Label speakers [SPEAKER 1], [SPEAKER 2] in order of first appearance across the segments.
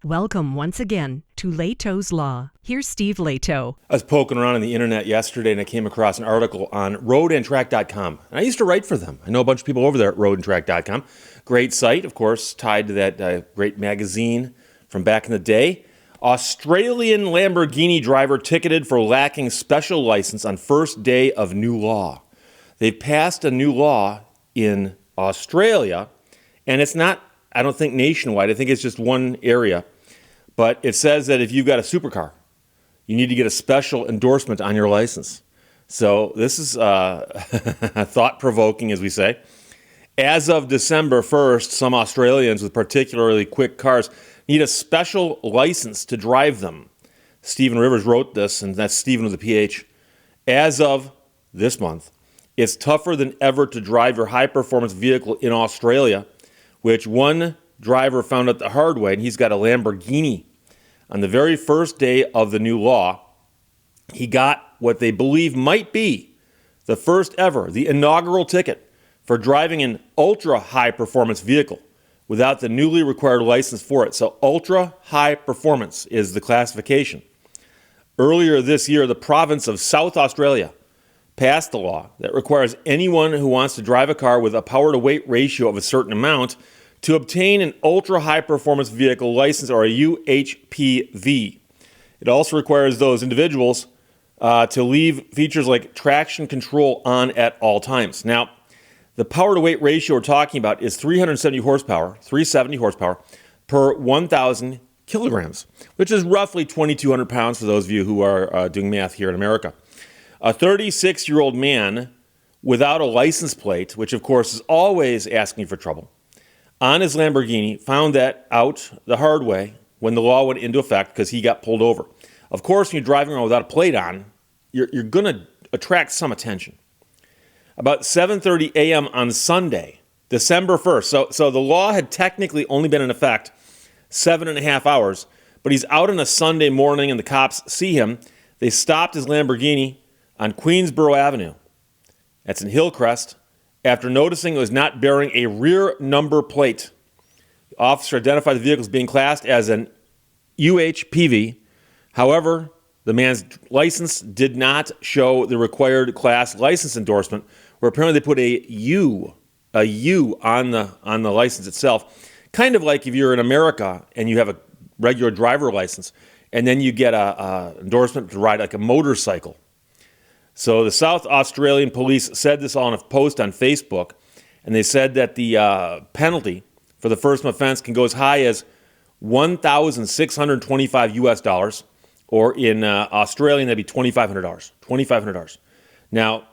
[SPEAKER 1] Welcome once again to Lehto's Law. Here's Steve Lehto.
[SPEAKER 2] I was poking around on the internet yesterday and I came across an article on roadandtrack.com. And I used to write for them. I know a bunch of people over there at roadandtrack.com. Great site, of course, tied to that great magazine from back in the day. Australian Lamborghini driver ticketed for lacking special license on first day of new law. They've passed a new law in Australia, and it's not, I don't think, nationwide. I think it's just one area. But it says that if you've got a supercar, you need to get a special endorsement on your license. So this is thought-provoking, as we say. As of December 1st, some Australians with particularly quick cars need a special license to drive them. Stephen Rivers wrote this, and that's Stephen with a PH. As of this month, it's tougher than ever to drive your high-performance vehicle in Australia, which one driver found out the hard way, and he's got a Lamborghini. On the very first day of the new law, he got what they believe might be the first ever, the inaugural ticket for driving an ultra-high performance vehicle without the newly required license for it. So ultra-high performance is the classification. Earlier this year, the province of South Australia passed a law that requires anyone who wants to drive a car with a power-to-weight ratio of a certain amount to obtain an ultra-high performance vehicle license, or a UHPV. It also requires those individuals to leave features like traction control on at all times. Now, the power-to-weight ratio we're talking about is 370 horsepower per 1,000 kilograms, which is roughly 2,200 pounds for those of you who are doing math here in America. A 36-year-old man without a license plate, which of course is always asking for trouble, on his Lamborghini found that out the hard way when the law went into effect because he got pulled over. Of course, when you're driving around without a plate on, you're going to attract some attention. About 7:30 a.m. on Sunday, December 1st, so the law had technically only been in effect 7.5 hours, but he's out on a Sunday morning and the cops see him. They stopped his Lamborghini on Queensboro Avenue. That's in Hillcrest, after noticing it was not bearing a rear number plate. The officer identified the vehicle as being classed as an UHPV. However, the man's license did not show the required class license endorsement, where apparently they put a U on the license itself. Kind of like if you're in America and you have a regular driver license, and then you get a endorsement to ride like a motorcycle. So the South Australian police said this on a post on Facebook, and they said that the penalty for the first offense can go as high as $1,625 US, or in Australian that'd be $2,500. Now,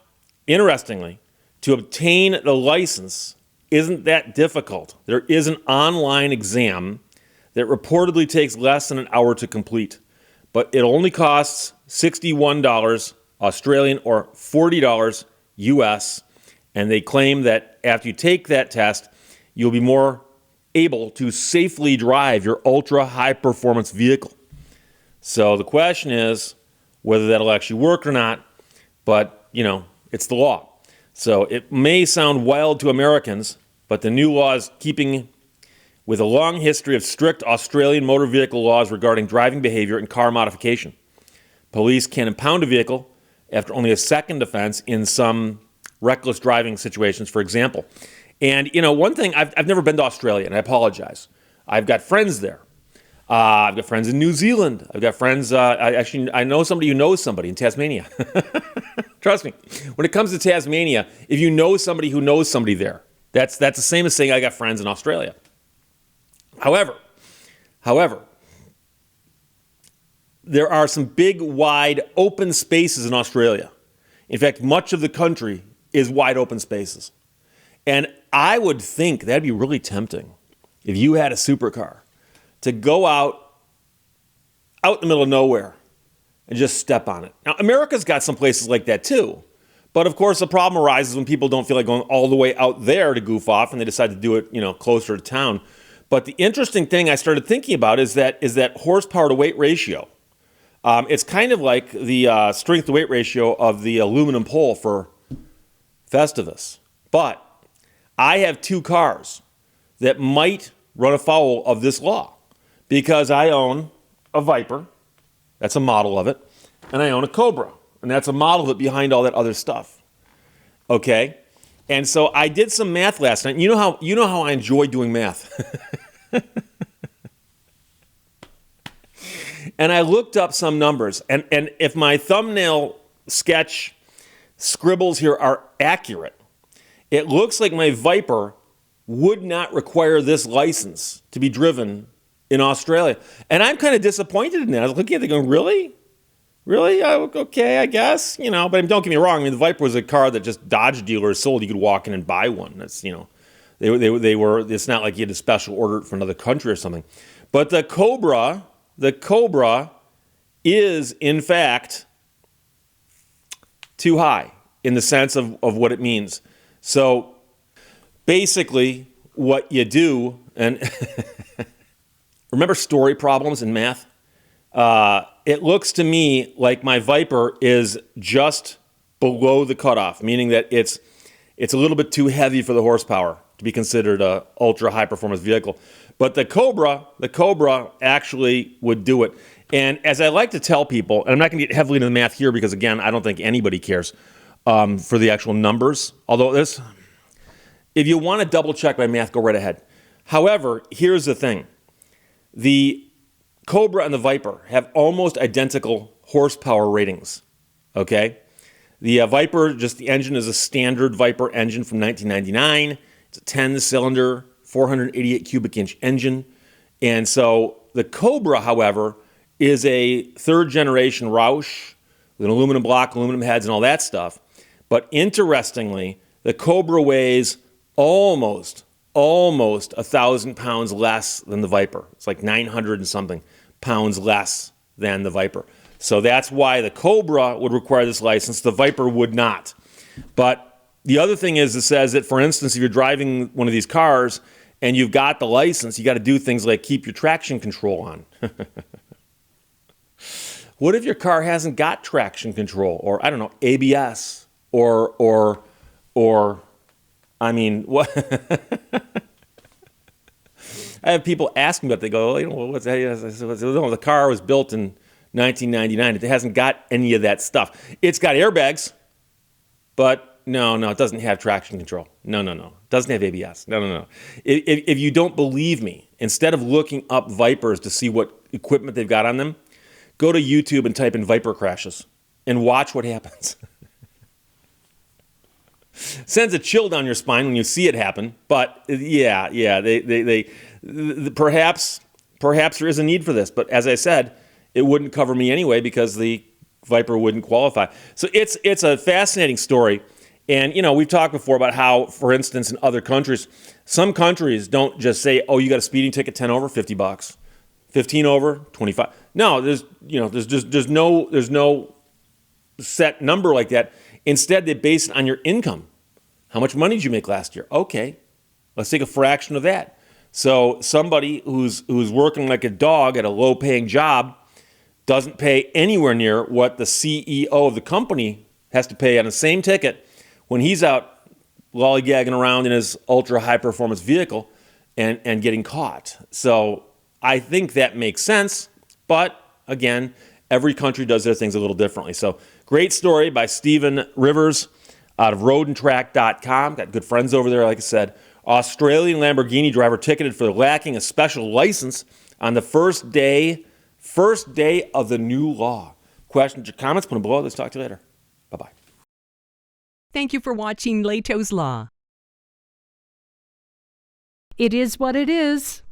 [SPEAKER 2] interestingly, to obtain the license isn't that difficult. There is an online exam that reportedly takes less than an hour to complete, but it only costs $61 Australian or $40 US, and they claim that after you take that test, you'll be more able to safely drive your ultra high performance vehicle. So the question is whether that'll actually work or not, but it's the law. So it may sound wild to Americans, but the new law is keeping with a long history of strict Australian motor vehicle laws regarding driving behavior and car modification. Police can impound a vehicle after only a second offense in some reckless driving situations, for example. And, one thing, I've never been to Australia, and I apologize. I've got friends there. I've got friends in New Zealand. I've got friends, I know somebody who knows somebody in Tasmania. Trust me. When it comes to Tasmania, if you know somebody who knows somebody there, that's the same as saying I got friends in Australia. However, there are some big, wide, open spaces in Australia. In fact, much of the country is wide open spaces. And I would think that'd be really tempting if you had a supercar to go out in the middle of nowhere and just step on it. Now, America's got some places like that too. But of course, the problem arises when people don't feel like going all the way out there to goof off and they decide to do it, closer to town. But the interesting thing I started thinking about is that horsepower to weight ratio. It's kind of like the strength to weight ratio of the aluminum pole for Festivus. But I have two cars that might run afoul of this law because I own a Viper. That's a model of it. And I own a Cobra. And that's a model of it behind all that other stuff. Okay? And so I did some math last night. You know how I enjoy doing math. And I looked up some numbers. And if my thumbnail sketch scribbles here are accurate, it looks like my Viper would not require this license to be driven in Australia. And I'm kind of disappointed in that. I was looking at it going, really? Really? Okay, I guess. But don't get me wrong. I mean, the Viper was a car that just Dodge dealers sold. You could walk in and buy one. That's, they were, it's not like you had to special order it for another country or something. But the Cobra is, in fact, too high in the sense of what it means. So basically what you do, and remember story problems in math? It looks to me like my Viper is just below the cutoff, meaning that it's a little bit too heavy for the horsepower to be considered an ultra high performance vehicle. But the Cobra actually would do it. And as I like to tell people, and I'm not going to get heavily into the math here because, again, I don't think anybody cares for the actual numbers. Although if you want to double check my math, go right ahead. However, here's the thing. The Cobra and the Viper have almost identical horsepower ratings, okay? The Viper, just the engine is a standard Viper engine from 1999. It's a 10-cylinder, 488 cubic inch engine. And so the Cobra, however, is a third-generation Roush with an aluminum block, aluminum heads, and all that stuff. But interestingly, the Cobra weighs almost 1,000 pounds less than the Viper. It's like 900 and something pounds less than the Viper. So that's why the Cobra would require this license. The Viper would not. But the other thing is, it says that, for instance, if you're driving one of these cars and you've got the license, you got to do things like keep your traction control on. What if your car hasn't got traction control, or I don't know, ABS, or I mean, what? I have people ask me about it. They go, what's that? I said, no, the car was built in 1999. It hasn't got any of that stuff. It's got airbags, but no, it doesn't have traction control. No. It doesn't have ABS. No. If you don't believe me, instead of looking up Vipers to see what equipment they've got on them, go to YouTube and type in Viper crashes and watch what happens. Sends a chill down your spine when you see it happen. But yeah, they perhaps there is a need for this. But as I said, it wouldn't cover me anyway because the Viper wouldn't qualify. So it's a fascinating story. And, we've talked before about how, for instance, in other countries, some countries don't just say, oh, you got a speeding ticket, 10 over, $50, 15 over, 25. No, there's no set number like that. Instead, they base it on your income. How much money did you make last year? Okay, let's take a fraction of that. So somebody who's working like a dog at a low-paying job doesn't pay anywhere near what the CEO of the company has to pay on the same ticket when he's out lollygagging around in his ultra-high-performance vehicle and getting caught. So I think that makes sense, but again, every country does their things a little differently. So great story by Stephen Rivers out of roadandtrack.com. Got good friends over there, like I said. Australian Lamborghini driver ticketed for lacking a special license on the first day of the new law. Questions or comments, put them below. Let's talk to you later. Bye-bye.
[SPEAKER 1] Thank you for watching Lehto's Law. It is what it is.